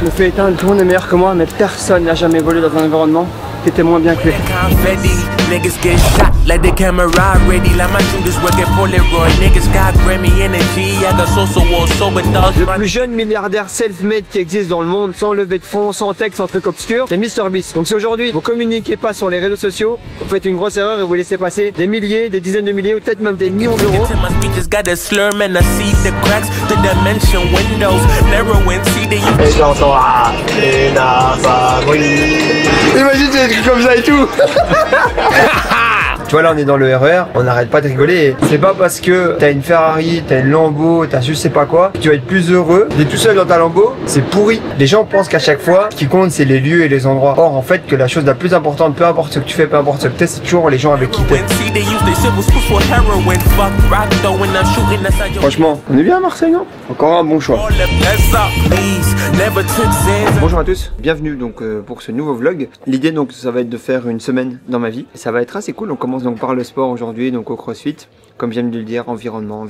Je me fais éteindre, tout le monde est meilleur que moi, mais personne n'a jamais volé dans un environnement qui était moins bien que lui. Le plus jeune milliardaire self-made qui existe dans le monde, sans levée de fonds, sans texte, sans truc obscur, c'est MrBeast. Donc si aujourd'hui vous communiquez pas sur les réseaux sociaux, vous faites une grosse erreur et vous laissez passer des milliers, des dizaines de milliers ou peut-être même des millions d'euros. Et j'entends imagine des trucs comme ça et tout. Tu vois, là on est dans le RER, on n'arrête pas de rigoler. C'est pas parce que t'as une Ferrari, t'as une Lambo, t'as je sais pas quoi, que tu vas être plus heureux d'être tout seul dans ta Lambo. C'est pourri. Les gens pensent qu'à chaque fois, ce qui compte c'est les lieux et les endroits. Or en fait que la chose la plus importante, peu importe ce que tu fais, peu importe ce que t'es, c'est toujours les gens avec qui t'es. Franchement, on est bien à Marseille, non? Encore un bon choix. Bonjour à tous, bienvenue donc pour ce nouveau vlog. L'idée donc ça va être de faire une semaine dans ma vie. Et ça va être assez cool, on commence donc par le sport aujourd'hui, donc au CrossFit. Comme j'aime de le dire, environnement.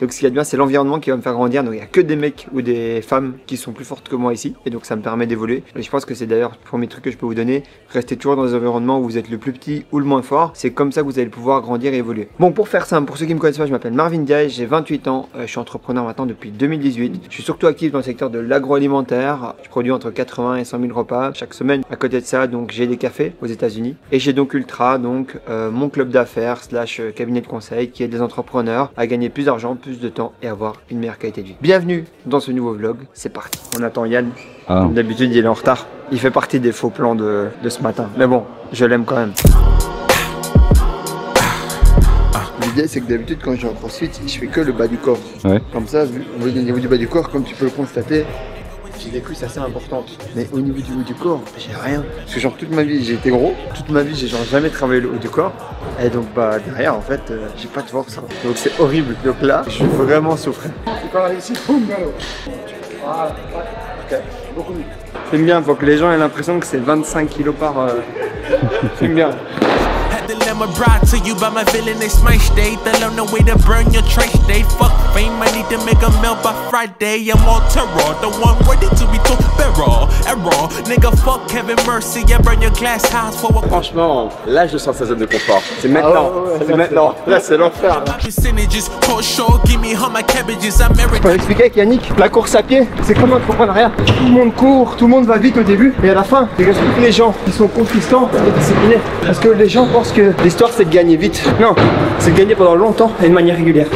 Donc ce qu'il y a de bien, c'est l'environnement qui va me faire grandir. Donc il n'y a que des mecs ou des femmes qui sont plus fortes que moi ici. Et donc ça me permet d'évoluer. Et je pense que c'est d'ailleurs le premier truc que je peux vous donner. Restez toujours dans des environnements où vous êtes le plus petit ou le moins fort. C'est comme ça que vous allez pouvoir grandir et évoluer. Bon, pour faire simple, pour ceux qui me connaissent pas, je m'appelle Marvin Diaye, j'ai 28 ans. Je suis entrepreneur maintenant depuis 2018. Je suis surtout actif dans le secteur de l'agroalimentaire. Je produis entre 80 et 100 000 repas chaque semaine. À côté de ça, donc j'ai des cafés aux États-Unis. Et j'ai donc Ultra, donc mon club d'affaires / cabinet de conseil qui aide les entrepreneurs à gagner plus d'argent, plus de temps et avoir une meilleure qualité de vie. Bienvenue dans ce nouveau vlog, c'est parti. On attend Yann, d'habitude il est en retard. Il fait partie des faux plans de ce matin. Mais bon, je l'aime quand même. L'idée c'est que d'habitude quand je suis en CrossFit, je fais que le bas du corps. Ouais. Comme ça, au niveau du bas du corps, comme tu peux le constater, j'ai des cuisses assez importantes. Mais au niveau du haut du corps, j'ai rien. Parce que genre toute ma vie j'ai été gros, toute ma vie j'ai genre jamais travaillé le haut du corps. Et donc bah derrière en fait j'ai pas de force. Donc c'est horrible. Donc là je suis vraiment souffrir. C'est pas ici. Voilà. Ok. Beaucoup mieux. J'aime bien, faut que les gens aient l'impression que c'est 25 kilos par. J'aime bien. I'm a bride to you by my villain, they smash day. They learn the way to burn your trash day. Fuck fame, I need to make a mail by Friday. I'm on terror, the one ready to be told barrel. Error, nigga, fuck Kevin Mercy. I burn your glass house for a. Franchement, là je sors de sa zone de confort. C'est maintenant, c'est maintenant. Là c'est l'enfer. Je peux expliquer avec Yannick, la course à pied, c'est comme l'entrepreneuriat. Tout le monde court, tout le monde va vite au début, et à la fin, c'est que les gens qui sont consistants et disciplinés. Parce que les gens pensent que l'histoire c'est de gagner vite. Non, c'est de gagner pendant longtemps et de manière régulière.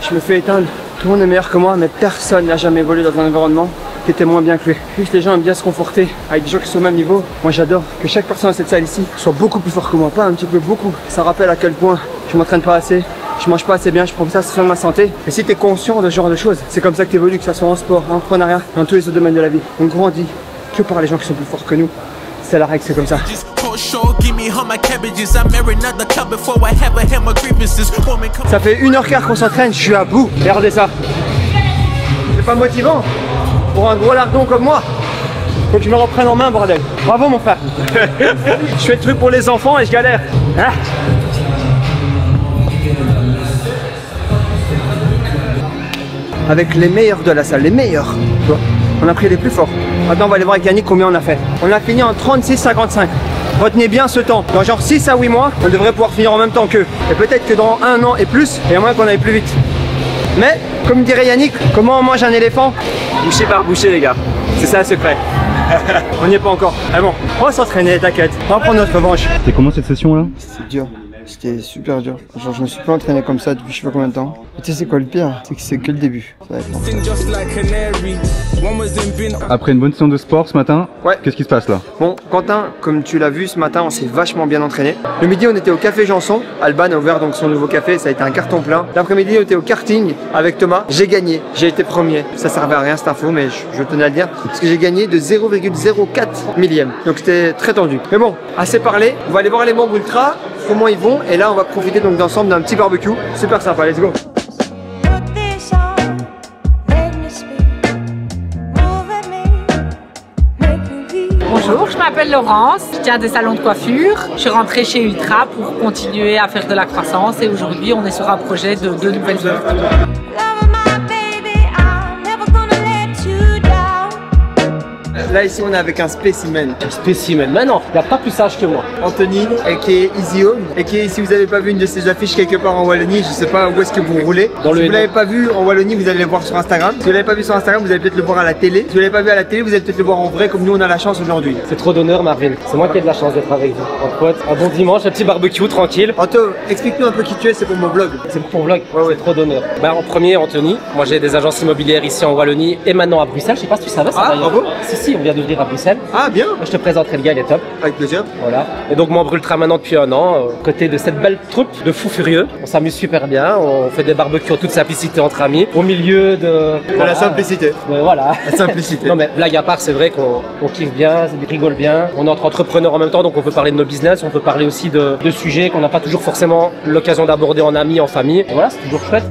Je me fais éteindre, tout le monde est meilleur que moi, mais personne n'a jamais volé dans un environnement qui était moins bien que lui. Juste les gens aiment bien se conforter avec des gens qui sont au même niveau. Moi j'adore que chaque personne dans cette salle ici soit beaucoup plus fort que moi, pas un petit peu, beaucoup. Ça rappelle à quel point je m'entraîne pas assez, je mange pas assez bien, je prends ça sur ma santé. Et si tu es conscient de ce genre de choses, c'est comme ça que tu évolues, que ce soit en sport, en entrepreneuriat, dans tous les autres domaines de la vie. On grandit que par les gens qui sont plus forts que nous. C'est la règle, c'est comme ça. Ça fait 1h15 qu'on s'entraîne, je suis à bout. Regardez ça. C'est pas motivant pour un gros lardon comme moi. Faut que je me reprenne en main, bordel. Bravo mon frère. Je fais le truc pour les enfants et je galère. Hein? Avec les meilleurs de la salle, les meilleurs. On a pris les plus forts. Maintenant on va aller voir avec Yannick combien on a fait. On a fini en 36,55. Retenez bien ce temps. Dans genre 6 à 8 mois, on devrait pouvoir finir en même temps qu'eux. Et peut-être que dans 1 an et plus, il y a moyen qu'on aille plus vite. Mais, comme dirait Yannick, comment on mange un éléphant? Boucher par boucher les gars. C'est ça le secret. On n'y est pas encore. Ah bon, on va s'entraîner, t'inquiète. On va prendre notre revanche. C'était comment cette session là? C'est dur. C'était super dur. Genre je me suis pas entraîné comme ça depuis je sais pas combien de temps. Et tu sais c'est quoi le pire? C'est que c'est que le début. Ça va être long. Après une bonne séance de sport ce matin, ouais. Qu'est-ce qui se passe là? Bon, Quentin, comme tu l'as vu ce matin, on s'est vachement bien entraîné. Le midi on était au café Janson. Alban a ouvert donc son nouveau café, ça a été un carton plein. L'après-midi on était au karting avec Thomas. J'ai gagné, j'ai été premier. Ça servait à rien cette info mais je tenais à le dire. Parce que j'ai gagné de 0,04 millième. Donc c'était très tendu. Mais bon, assez parlé. On va aller voir les membres ultra. Comment ils vont et là on va profiter donc d'ensemble d'un petit barbecue super sympa, let's go. Bonjour, je m'appelle Laurence, je tiens des salons de coiffure. Je suis rentrée chez Ultra pour continuer à faire de la croissance et aujourd'hui on est sur un projet de 2 nouvelles ouvertures. Là ici on est avec un spécimen. Un spécimen, mais non, il n'y a pas plus sage que moi. Anthony, qui est Easy Home, et qui si vous n'avez pas vu une de ses affiches quelque part en Wallonie, je sais pas où est-ce que vous roulez. Si vous l'avez pas vu en Wallonie, vous allez le voir sur Instagram. Si vous l'avez pas vu sur Instagram, vous allez peut-être le voir à la télé. Si vous l'avez pas vu à la télé, vous allez peut-être le voir en vrai comme nous on a la chance aujourd'hui. C'est trop d'honneur Marvin, c'est moi qui ai de la chance d'être avec vous. En pote, un bon dimanche, un petit barbecue tranquille. Anto, explique-nous un peu qui tu es, c'est pour mon vlog. C'est pour ton vlog, ouais, trop d'honneur. Bah, en premier, Anthony, moi j'ai des agences immobilières ici en Wallonie et maintenant à Bruxelles. Je sais pas si tu savais ça. Ah, bravo. Si, on vient d'ouvrir à Bruxelles. Ah, bien. Je te présenterai le gars, il est top. Avec plaisir. Voilà. Et donc, membre Ultra maintenant depuis 1 an, côté de cette belle troupe de fous furieux. On s'amuse super bien, on fait des barbecues en toute simplicité entre amis, au milieu de la simplicité. Voilà. La simplicité. Non, mais blague à part, c'est vrai qu'on kiffe bien, on rigole bien. On est entre entrepreneurs en même temps, donc on peut parler de nos business, on peut parler aussi de sujets qu'on n'a pas toujours forcément l'occasion d'aborder en amis, en famille. Et voilà, c'est toujours chouette.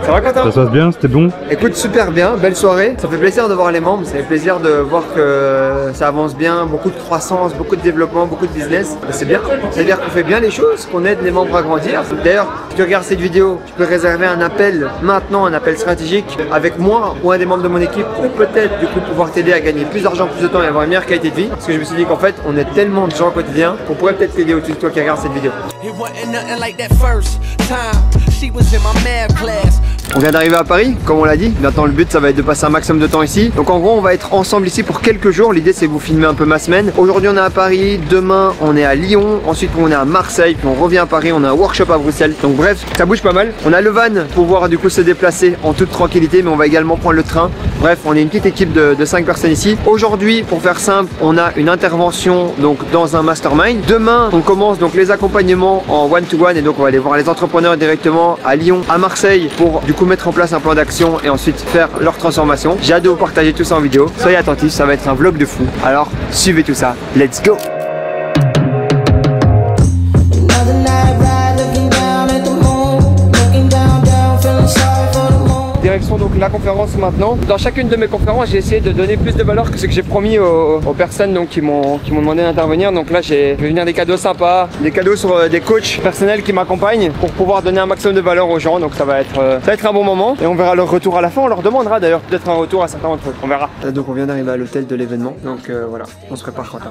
Ça va Quentin? Ça se passe bien, c'était bon? Écoute, super bien, belle soirée. Ça fait plaisir de voir les membres, ça fait plaisir de voir que ça avance bien, beaucoup de croissance, beaucoup de développement, beaucoup de business. C'est bien, c'est-à-dire qu'on fait bien les choses, qu'on aide les membres à grandir. D'ailleurs, si tu regardes cette vidéo, tu peux réserver un appel maintenant, un appel stratégique avec moi ou un des membres de mon équipe pour peut-être du coup pouvoir t'aider à gagner plus d'argent, plus de temps et avoir une meilleure qualité de vie. Parce que je me suis dit qu'en fait, on est tellement de gens au quotidien qu'on pourrait peut-être t'aider au-dessus de toi qui regarde cette vidéo. On vient d'arriver à Paris, comme on l'a dit. Maintenant, le but, ça va être de passer un maximum de temps ici. Donc, en gros, on va être ensemble ici pour quelques jours. L'idée, c'est de vous filmer un peu ma semaine. Aujourd'hui, on est à Paris. Demain, on est à Lyon. Ensuite, on est à Marseille. Puis, on revient à Paris. On a un workshop à Bruxelles. Donc, bref, ça bouge pas mal. On a le van pour pouvoir du coup se déplacer en toute tranquillité. Mais on va également prendre le train. Bref, on est une petite équipe de 5 personnes ici. Aujourd'hui, pour faire simple, on a une intervention donc dans un mastermind. Demain, on commence donc les accompagnements en one-to-one. Et donc, on va aller voir les entrepreneurs directement à Lyon, à Marseille pour du coup mettre en place un plan d'action et ensuite faire leur transformation. J'ai hâte de vous partager tout ça en vidéo. Soyez attentifs, ça va être un vlog de fou. Alors, suivez tout ça. Let's go! Direction donc la conférence maintenant. Dans chacune de mes conférences, j'ai essayé de donner plus de valeur que ce que j'ai promis aux personnes donc, qui m'ont demandé d'intervenir. Donc là, je vais venir des cadeaux sympas, des cadeaux sur des coachs personnels qui m'accompagnent pour pouvoir donner un maximum de valeur aux gens. Donc ça va être un bon moment et on verra leur retour à la fin. On leur demandera d'ailleurs peut-être un retour à certains d'entre eux. On verra. Donc on vient d'arriver à l'hôtel de l'événement. Donc voilà, on se prépare Quentin.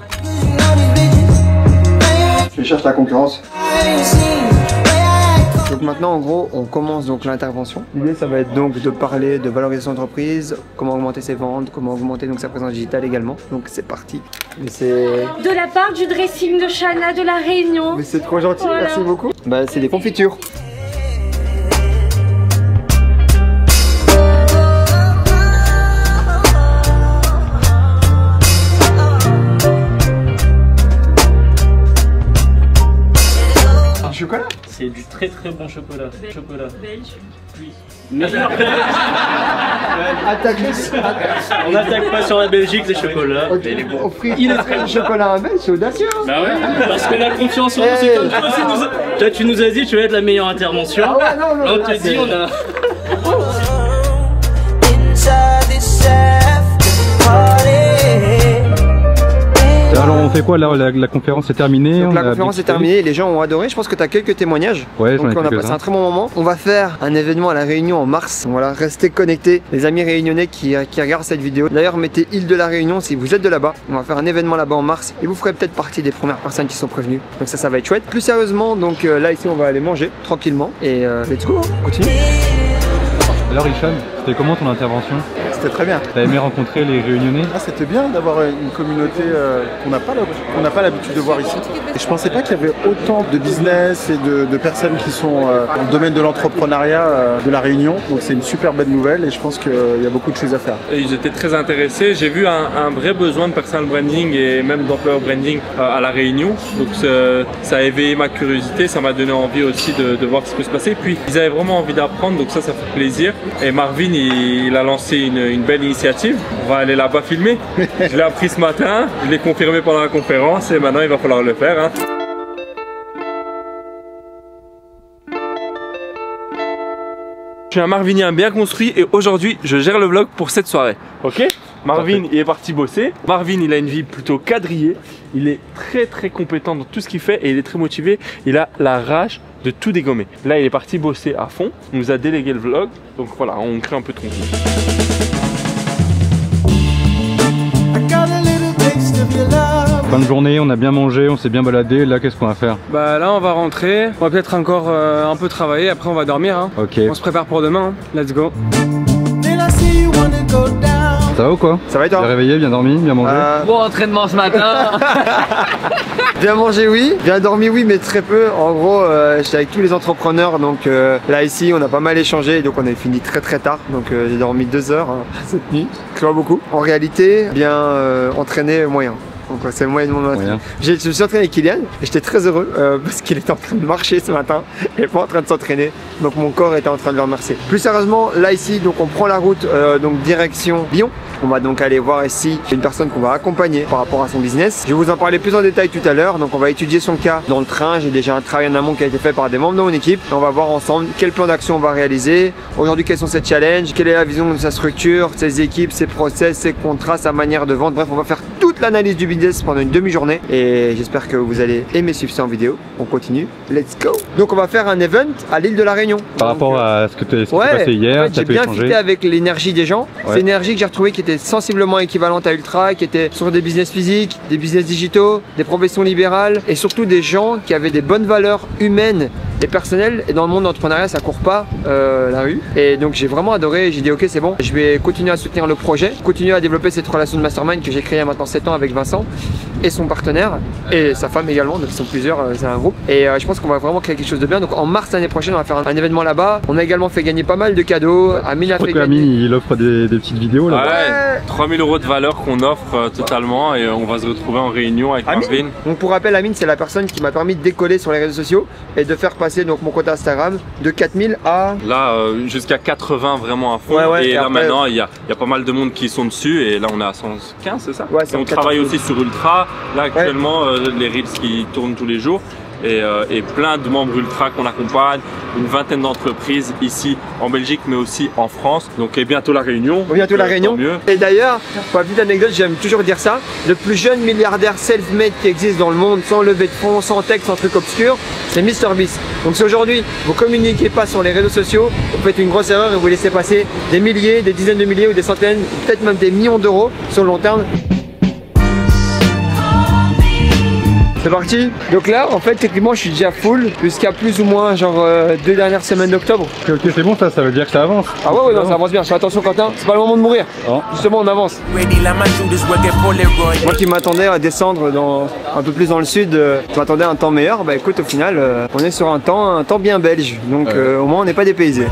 Je cherche la concurrence. Donc maintenant en gros on commence donc l'intervention. L'idée ça va être donc de parler de valorisation d'entreprise, comment augmenter ses ventes, comment augmenter donc sa présence digitale également. Donc c'est parti. Mais c'est... De la part du dressing de Chana de la Réunion. Mais c'est trop gentil, voilà. Merci beaucoup. Bah c'est des confitures. Chocolat? C'est du très très bon chocolat. Chocolat. Belge. Oui. On n'attaque pas sur la Belgique les chocolats. Okay. Il est bon. Il est très chocolat un belge, c'est audacieux. Bah ouais, parce que la confiance en nous, c'est comme toi, toi tu nous as dit tu vas être la meilleure intervention. Ah ouais, non, on te dit on a... Alors on fait quoi là? La conférence est terminée? Donc la conférence est terminée, les gens ont adoré, je pense que tu as quelques témoignages. Ouais, donc on a passé un très bon moment. On va faire un événement à la Réunion en mars. Donc voilà, restez connectés, les amis réunionnais qui regardent cette vidéo. D'ailleurs mettez île de la Réunion si vous êtes de là-bas. On va faire un événement là-bas en mars et vous ferez peut-être partie des premières personnes qui sont prévenues. Donc ça va être chouette. Plus sérieusement, donc là ici on va aller manger tranquillement et let's go, on continue. Alors Hicham, c'était comment ton intervention? C'était très bien. T'as aimé rencontrer les Réunionnais? Ah, c'était bien d'avoir une communauté qu'on n'a pas l'habitude de voir ici. Et je pensais pas qu'il y avait autant de business et de personnes qui sont dans le domaine de l'entrepreneuriat de la Réunion. Donc c'est une super belle nouvelle et je pense qu'il y a beaucoup de choses à faire. Et ils étaient très intéressés. J'ai vu un vrai besoin de personal branding et même d'employer branding à la Réunion. Donc ça a éveillé ma curiosité, ça m'a donné envie aussi de voir ce qui peut se passer. Puis ils avaient vraiment envie d'apprendre, donc ça fait plaisir. Et Marvin, il a lancé une belle initiative. On va aller là-bas filmer. Je l'ai appris ce matin, je l'ai confirmé pendant la conférence et maintenant il va falloir le faire. Hein. Je suis un Marvinien bien construit et aujourd'hui je gère le vlog pour cette soirée. Ok? Marvin il est parti bosser. Marvin il a une vie plutôt quadrillée. Il est très compétent dans tout ce qu'il fait et il est très motivé. Il a la rage de tout dégommer. Là il est parti bosser à fond. Il nous a délégué le vlog. Donc voilà, on crée un peu de contenu. Fin de journée, on a bien mangé, on s'est bien baladé. Là, qu'est-ce qu'on va faire? Bah là, on va rentrer. On va peut-être encore un peu travailler. Après, on va dormir. Hein. Ok. On se prépare pour demain. Hein. Let's go. Ça va ou quoi? Ça va et toi? Bien réveillé, bien dormi, bien mangé? Bon entraînement ce matin. Bien mangé oui, bien dormi oui, mais très peu. En gros, j'étais avec tous les entrepreneurs, donc là ici on a pas mal échangé, donc on a fini très tard. Donc j'ai dormi 2 heures cette nuit, c'est pas beaucoup. En réalité, bien entraîné moyen. Donc c'est moyen de mon matin. Je me suis entraîné avec Kylian et j'étais très heureux parce qu'il était en train de marcher ce matin et pas en train de s'entraîner. Donc mon corps était en train de le remercier. Plus sérieusement, là ici, donc on prend la route donc direction Lyon. On va donc aller voir ici une personne qu'on va accompagner par rapport à son business. Je vais vous en parler plus en détail tout à l'heure. Donc on va étudier son cas dans le train. J'ai déjà un travail en amont qui a été fait par des membres de mon équipe. Et on va voir ensemble quel plan d'action on va réaliser. Aujourd'hui, quels sont ses challenges, quelle est la vision de sa structure, ses équipes, ses process, ses contrats, sa manière de vendre. Bref, on va faire toute l'analyse du business pendant une demi-journée. Et j'espère que vous allez aimer suivre ça en vidéo. On continue. Let's go. Donc on va faire un event à l'île de la Réunion. Par rapport à ce que tu as passé hier, en fait, j'ai bien fité avec l'énergie des gens. C'est une énergie que j'ai retrouvée qui était sensiblement équivalente à Ultra, qui était sur des business physiques, des business digitaux, des professions libérales et surtout des gens qui avaient des bonnes valeurs humaines et personnelles. Et dans le monde d'entrepreneuriat, ça court pas la rue. Et donc j'ai vraiment adoré. J'ai dit ok, c'est bon. Je vais continuer à soutenir le projet, continuer à développer cette relation de mastermind que j'ai créée il y a maintenant 7 ans avec Vincent et son partenaire et sa femme également. Donc ils sont plusieurs, c'est un groupe. Et je pense qu'on va vraiment créer quelque chose de bien. Donc en mars l'année prochaine, on va faire un événement là-bas. On a également fait gagner pas mal de cadeaux. Amine a fait gagner. Amine, il offre des petites vidéos là. Ouais, 3000 € de valeur qu'on offre totalement et on va se retrouver en réunion avec Marvin. Donc pour rappel, Amine c'est la personne qui m'a permis de décoller sur les réseaux sociaux et de faire passer donc mon compte Instagram de 4000 à... Là jusqu'à 80 vraiment à fond. Et là après, maintenant il y a pas mal de monde qui sont dessus et là on est à 115, c'est ça? Ouais, et on travaille aussi sur Ultra. Là actuellement les reels qui tournent tous les jours. Et plein de membres Ultra qu'on accompagne, une vingtaine d'entreprises ici en Belgique mais aussi en France. Donc et bientôt la Réunion. Bientôt la Réunion. Et d'ailleurs, pour la petite anecdote, j'aime toujours dire ça, le plus jeune milliardaire self-made qui existe dans le monde, sans levée de fonds, sans texte, sans truc obscur, c'est MrBeast. Donc si aujourd'hui vous communiquez pas sur les réseaux sociaux, vous faites une grosse erreur et vous laissez passer des milliers, des dizaines de milliers ou des centaines, peut-être même des millions d'euros sur le long terme. C'est parti. Donc là en fait techniquement je suis déjà full jusqu'à plus ou moins genre 2 dernières semaines d'octobre. Ok c'est bon ça veut dire que ça avance. Ah ouais non, ça avance bien. Fais attention Quentin, c'est pas le moment de mourir. Oh. Justement on avance. Moi qui m'attendais à descendre dans un peu plus dans le sud, je m'attendais à un temps meilleur. Bah écoute au final on est sur un temps bien belge. Donc au moins on n'est pas dépaysé.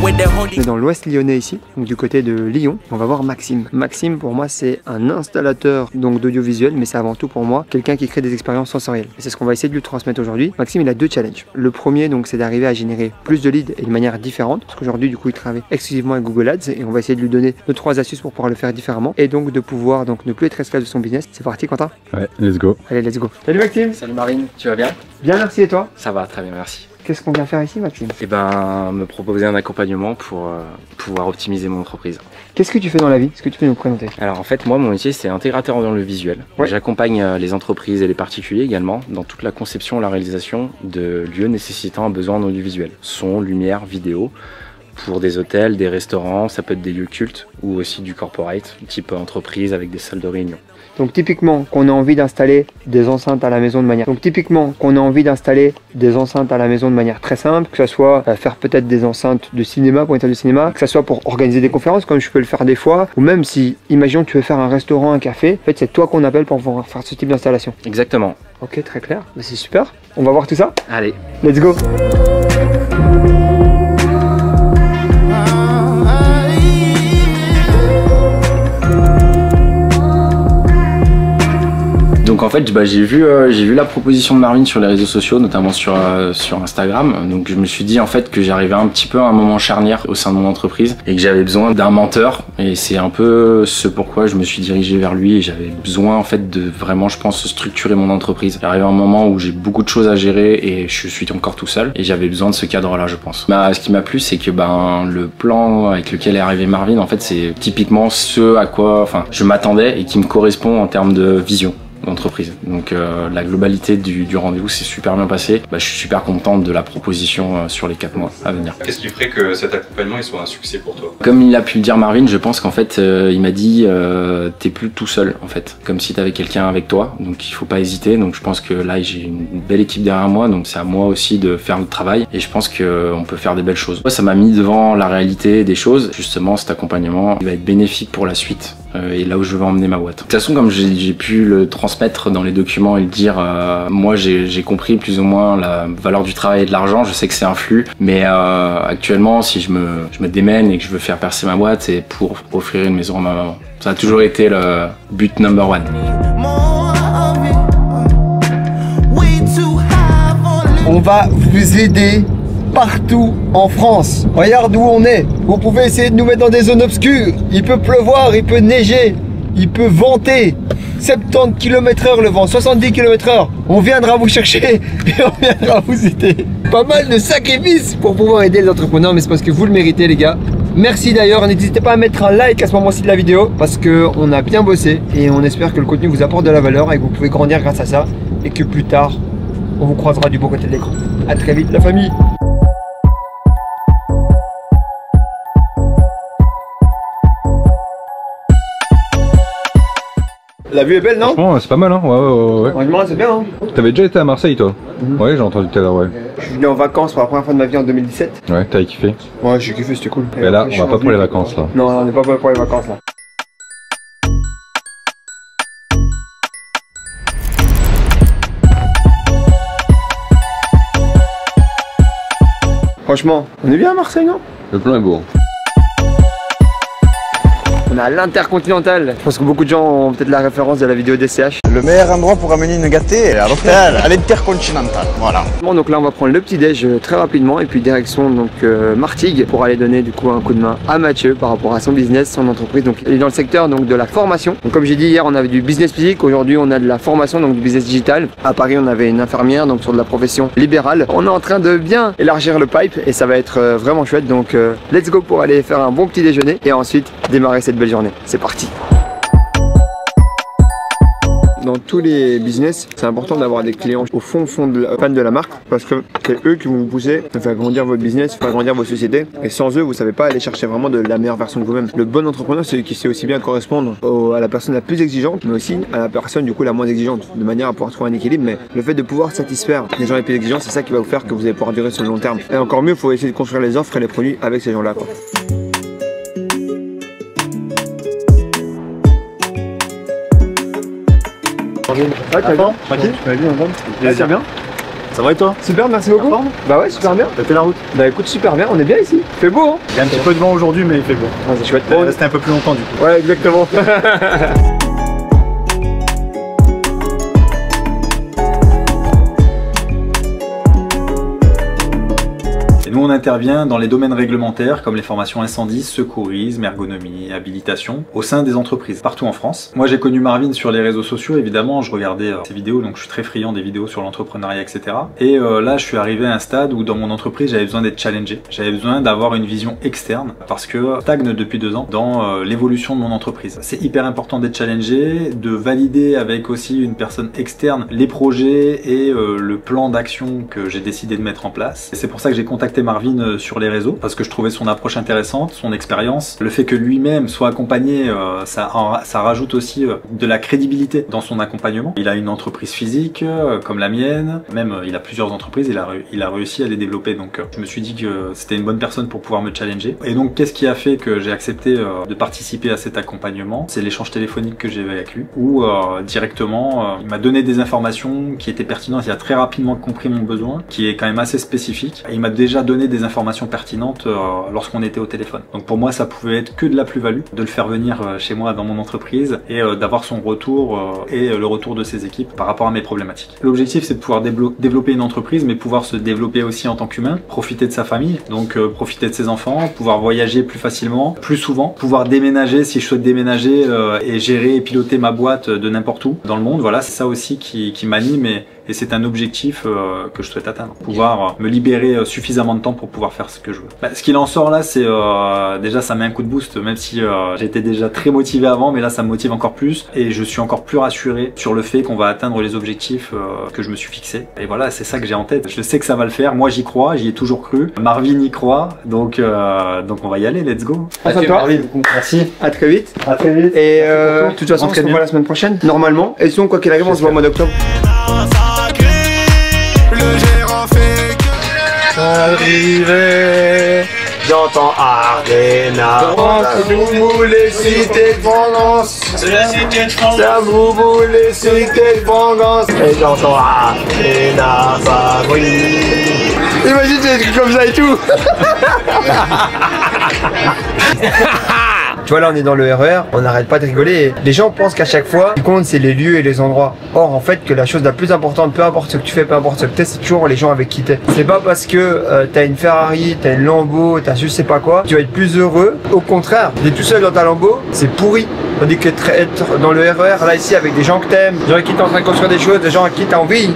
On est dans l'ouest lyonnais ici, donc du côté de Lyon. On va voir Maxime. Maxime pour moi c'est un installateur donc d'audiovisuel. Mais c'est avant tout pour moi quelqu'un qui crée des expériences sensorielles. Et c'est ce qu'on va essayer de lui transmettre aujourd'hui. Maxime il a 2 challenges. Le premier donc c'est d'arriver à générer plus de leads et de manière différente. Parce qu'aujourd'hui du coup il travaille exclusivement avec Google Ads et on va essayer de lui donner 2-3 astuces pour pouvoir le faire différemment. Et donc de pouvoir donc ne plus être esclave de son business. C'est parti Quentin? Ouais, let's go. Allez let's go. Salut Maxime. Salut Marine, tu vas bien? Bien merci et toi? Ça va, très bien, merci. Qu'est-ce qu'on vient faire ici Maxime? Eh ben, me proposer un accompagnement pour pouvoir optimiser mon entreprise. Qu'est-ce que tu fais dans la vie? Est-ce que tu peux nous présenter? Alors en fait, moi, mon métier, c'est intégrateur dans le visuel. J'accompagne les entreprises et les particuliers également dans toute la conception et la réalisation de lieux nécessitant un besoin en audiovisuel. Son, lumière, vidéo, pour des hôtels, des restaurants, ça peut être des lieux cultes ou aussi du corporate, type entreprise avec des salles de réunion. Donc typiquement qu'on a envie d'installer des enceintes à la maison de manière très simple, que ce soit faire peut-être des enceintes de cinéma pour une salle de cinéma, que ce soit pour organiser des conférences comme je peux le faire des fois, ou même si, imaginons tu veux faire un restaurant, un café, en fait c'est toi qu'on appelle pour pouvoir faire ce type d'installation. Exactement. Ok, très clair, mais c'est super. On va voir tout ça? Allez. Let's go. Donc Donc en fait, j'ai vu la proposition de Marvin sur les réseaux sociaux, notamment sur Instagram. Donc je me suis dit en fait que j'arrivais un petit peu à un moment charnière au sein de mon entreprise et que j'avais besoin d'un menteur. Et c'est un peu ce pourquoi je me suis dirigé vers lui. Et j'avais besoin en fait de vraiment, je pense, structurer mon entreprise. J'arrive à un moment où j'ai beaucoup de choses à gérer et je suis encore tout seul. Et j'avais besoin de ce cadre-là, je pense. Ce qui m'a plu, c'est que le plan avec lequel est arrivé Marvin, en fait, c'est typiquement ce à quoi, je m'attendais et qui me correspond en termes de vision d'entreprise. Donc la globalité du rendez-vous s'est super bien passé. Je suis super contente de la proposition sur les 4 mois à venir. Qu'est-ce qui ferait que cet accompagnement il soit un succès pour toi? Comme il a pu le dire Marvin, je pense qu'en fait il m'a dit t'es plus tout seul en fait, comme si t'avais quelqu'un avec toi, donc il faut pas hésiter. Donc je pense que là j'ai une belle équipe derrière moi, donc c'est à moi aussi de faire le travail et je pense qu'on peut faire des belles choses. Ça m'a mis devant la réalité des choses. Justement, cet accompagnement il va être bénéfique pour la suite et là où je veux emmener ma boîte. De toute façon, comme j'ai pu le transmettre dans les documents et le dire, moi j'ai compris plus ou moins la valeur du travail et de l'argent. Je sais que c'est un flux, mais actuellement si je me démène et que je veux faire percer ma boîte, c'est pour offrir une maison à ma maman. Ça a toujours été le but number one. On va vous aider partout en France. Regarde où on est. Vous pouvez essayer de nous mettre dans des zones obscures. Il peut pleuvoir, il peut neiger, il peut venter. 70 km/h le vent, 70 km/h. On viendra vous chercher et on viendra vous aider. Pas mal de sacrifices pour pouvoir aider les entrepreneurs, mais c'est parce que vous le méritez, les gars. Merci d'ailleurs, n'hésitez pas à mettre un like à ce moment-ci de la vidéo parce qu'on a bien bossé et on espère que le contenu vous apporte de la valeur et que vous pouvez grandir grâce à ça et que plus tard, on vous croisera du bon côté de l'écran. A très vite la famille. La vue est belle, non? Franchement, c'est pas mal, hein. Ouais. Franchement, c'est bien, hein. T'avais déjà été à Marseille, toi? Ouais, j'ai entendu tout à l'heure, ouais. Je suis venu en vacances pour la première fois de ma vie en 2017. Ouais, t'avais kiffé? Ouais, j'ai kiffé, c'était cool. Et là, on va pas pour les vacances, là. Non, on n'est pas pour les vacances, là. Franchement, on est bien à Marseille, non? Le plan est beau. On a l'Intercontinental. Je pense que beaucoup de gens ont peut-être la référence de la vidéo DCH. Le meilleur endroit pour amener une gâtée à l'hôtel, à l'Intercontinental. Voilà. Donc là, on va prendre le petit déj très rapidement et puis direction donc Martigues pour aller donner du coup un coup de main à Mathieu par rapport à son business, son entreprise. Donc il est dans le secteur donc de la formation. Donc comme j'ai dit hier, on avait du business physique. Aujourd'hui, on a de la formation donc du business digital. À Paris, on avait une infirmière donc sur de la profession libérale. On est en train de bien élargir le pipe et ça va être vraiment chouette. Donc let's go pour aller faire un bon petit déjeuner et ensuite démarrer cette belle journée. C'est parti. Dans tous les business, c'est important d'avoir des clients au fond de la panne de la marque parce que c'est eux qui vont vous pousser à faire grandir votre business, faire grandir vos sociétés. Et sans eux, vous savez pas aller chercher vraiment de la meilleure version de vous-même. Le bon entrepreneur, c'est celui qui sait aussi bien correspondre à la personne la plus exigeante, mais aussi à la personne du coup la moins exigeante, de manière à pouvoir trouver un équilibre. Mais le fait de pouvoir satisfaire les gens les plus exigeants, c'est ça qui va vous faire que vous allez pouvoir durer sur le long terme. Et encore mieux, il faut essayer de construire les offres et les produits avec ces gens-là, quoi. Ah, t'as bien? Tranquille? Ça bien? Ça va et toi? Super, merci beaucoup. Bah ouais, super bien. T'as fait la route? Bah écoute, super bien, on est bien ici. Il fait beau, hein? Il y a un petit peu de vent aujourd'hui, mais il fait beau. Ah, c'est chouette. On va rester un peu plus longtemps du coup. Ouais, exactement. Et nous, on intervient dans les domaines réglementaires comme les formations incendie, secourisme, ergonomie, habilitation au sein des entreprises partout en France. Moi, j'ai connu Marvin sur les réseaux sociaux, évidemment, je regardais ses vidéos, donc je suis très friand des vidéos sur l'entrepreneuriat, etc. Et là, je suis arrivé à un stade où dans mon entreprise, j'avais besoin d'être challengé. J'avais besoin d'avoir une vision externe parce que je stagne depuis 2 ans dans l'évolution de mon entreprise. C'est hyper important d'être challengé, de valider avec aussi une personne externe les projets et le plan d'action que j'ai décidé de mettre en place. Et c'est pour ça que j'ai contacté Marvin sur les réseaux parce que je trouvais son approche intéressante, son expérience, le fait que lui-même soit accompagné, ça rajoute aussi de la crédibilité dans son accompagnement. Il a une entreprise physique comme la mienne, même il a plusieurs entreprises, il a réussi à les développer, donc je me suis dit que c'était une bonne personne pour pouvoir me challenger. Et donc qu'est-ce qui a fait que j'ai accepté de participer à cet accompagnement? C'est l'échange téléphonique que j'ai eu avec lui où directement il m'a donné des informations qui étaient pertinentes, il a très rapidement compris mon besoin qui est quand même assez spécifique. Il m'a déjà donné des informations pertinentes lorsqu'on était au téléphone. Donc pour moi, ça pouvait être que de la plus-value de le faire venir chez moi dans mon entreprise et d'avoir son retour et le retour de ses équipes par rapport à mes problématiques. L'objectif, c'est de pouvoir développer une entreprise, mais pouvoir se développer aussi en tant qu'humain, profiter de sa famille, donc profiter de ses enfants, pouvoir voyager plus facilement, plus souvent, pouvoir déménager si je souhaite déménager et gérer et piloter ma boîte de n'importe où dans le monde. Voilà, c'est ça aussi qui m'anime et c'est un objectif que je souhaite atteindre. Pouvoir me libérer suffisamment de temps pour pouvoir faire ce que je veux. Bah, ce qu'il en sort là, c'est déjà ça met un coup de boost, même si j'étais déjà très motivé avant, mais là ça me motive encore plus et je suis encore plus rassuré sur le fait qu'on va atteindre les objectifs que je me suis fixé. Et voilà, c'est ça que j'ai en tête. Je sais que ça va le faire. Moi j'y crois, j'y ai toujours cru. Marvin y croit, donc on va y aller. Let's go. Merci. À très vite. À très vite. Et de toute façon, on se revoit la semaine prochaine, normalement. Et sinon, quoi qu'il arrive, on se voit au mois d'octobre. Le gérant fait que arrivé, j'entends Arena. Vous les cités de vengeance. C'est la cité de France. Ça vous les cités de vengeance. Et j'entends Arena Fabri. Imagine des trucs comme ça et tout. Tu vois, là on est dans le RER, on n'arrête pas de rigoler. Les gens pensent qu'à chaque fois, ce qui compte c'est les lieux et les endroits. Or en fait que la chose la plus importante, peu importe ce que tu fais, peu importe ce que t'es, c'est toujours les gens avec qui t'es. C'est pas parce que t'as une Ferrari, t'as une Lambo, t'as je sais pas quoi, tu vas être plus heureux. Au contraire, d'être tout seul dans ta Lambo, c'est pourri. Tandis que être dans le RER là ici avec des gens que t'aimes, des gens avec qui t'es en train de construire des choses, des gens avec qui t'as envie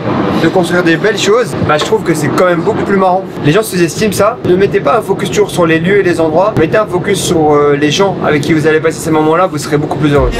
de construire des belles choses, bah je trouve que c'est quand même beaucoup plus marrant. Les gens sous-estiment ça. Ne mettez pas un focus toujours sur les lieux et les endroits, mettez un focus sur les gens avec qui vous allez passer ces moments-là, vous serez beaucoup plus heureux.